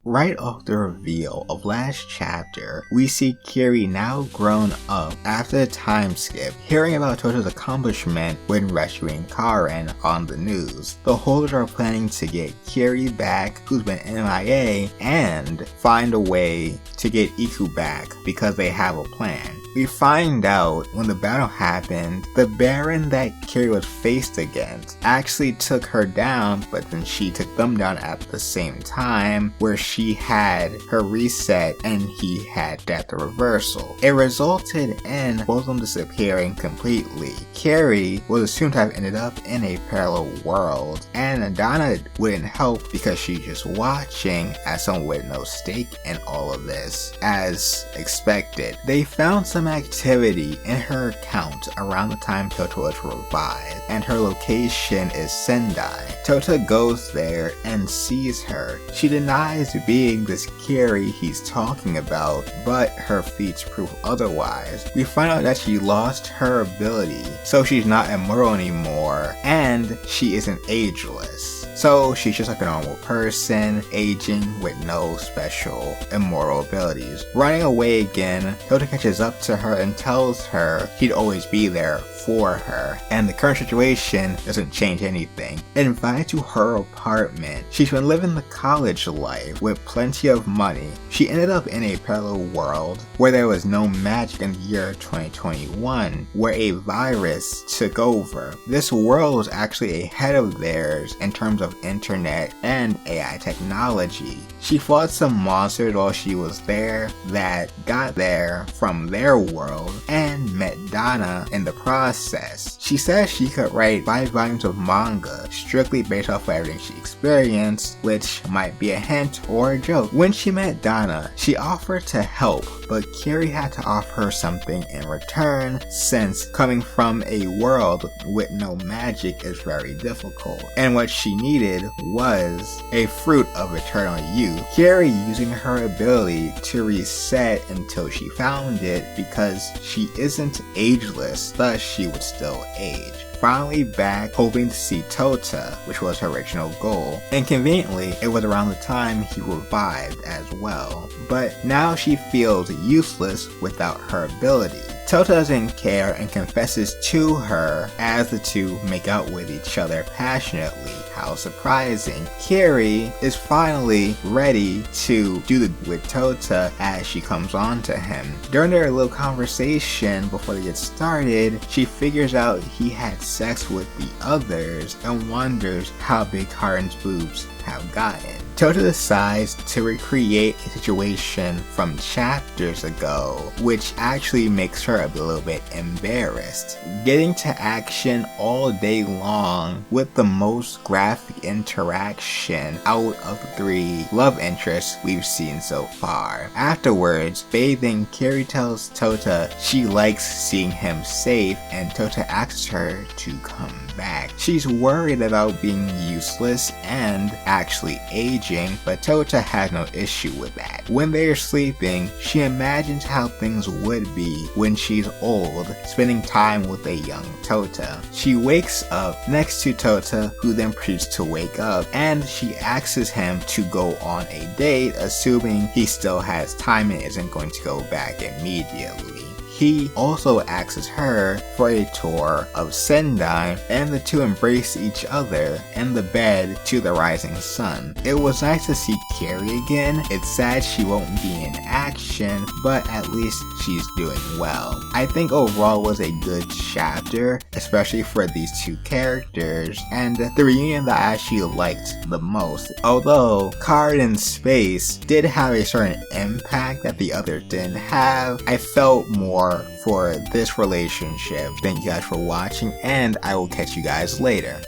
Right off the reveal of last chapter, we see Kiri now grown up after the time skip, hearing about Tota's accomplishment when rescuing Karen on the news. The holders are planning to get Kiri back, who's been MIA, and find a way to get Iku back because they have a plan. We find out when the battle happened, the Baron that Kiri was faced against actually took her down, but then she took them down at the same time, where she had her reset and he had death reversal. It resulted in both of them disappearing completely. Kiri was assumed to have ended up in a parallel world, and Donna wouldn't help because she's just watching as someone with no stake in all of this, as expected. They found some activity in her account around the time Tota was revived, and her location is Sendai. Tota goes there and sees her. She denies being this Kiri he's talking about, but her feats prove otherwise. We find out that she lost her ability, so she's not immortal anymore, and she isn't ageless. So she's just like a normal person, aging with no special immortal abilities. Running away again, Tota catches up to her and tells her he'd always be there for her, and the current situation doesn't change anything. Invited to her apartment, she's been living the college life with plenty of money. She ended up in a parallel world where there was no magic in the year 2021, where a virus took over. This world was actually ahead of theirs in terms of internet and AI technology. She fought some monsters while she was there that got there from their world and met Donna in the process. She says she could write 5 volumes of manga strictly based off of everything she experienced, which might be a hint or a joke. When she met Donna, she offered to help, but Kiri had to offer her something in return, since coming from a world with no magic is very difficult, and what she needed was a fruit of eternal youth. Kiri using her ability to reset until she found it, because she isn't ageless, thus she would still age. Finally back, hoping to see Tota, which was her original goal. And conveniently, it was around the time he revived as well. But now she feels useless without her ability. Tota doesn't care and confesses to her as the two make out with each other passionately. How surprising. Kiri is finally ready to do the with Tota as she comes on to him. During their little conversation before they get started, she figures out he had sex with the others and wonders how big Karen's boobs have gotten. Tota decides to recreate a situation from chapters ago, which actually makes her a little bit embarrassed. Getting to action all day long with the most graphic interaction out of the 3 love interests we've seen so far. Afterwards, bathing, Kiri tells Tota she likes seeing him safe, and Tota asks her to come back. She's worried about being useless and actually aging, but Tota has no issue with that. When they're sleeping, she imagines how things would be when she's old, spending time with a young Tota. She wakes up next to Tota, who then proceeds to wake up, and she asks him to go on a date, assuming he still has time and isn't going to go back immediately. He also asks her for a tour of Sendai, and the two embrace each other in the bed to the rising sun. It was nice to see Kiri again. It's sad she won't be in action, but at least she's doing well. I think overall it was a good chapter, especially for these 2 characters, and the reunion that I actually liked the most. Although Card in Space did have a certain impact that the others didn't have, I felt more for this relationship. Thank you guys for watching, and I will catch you guys later.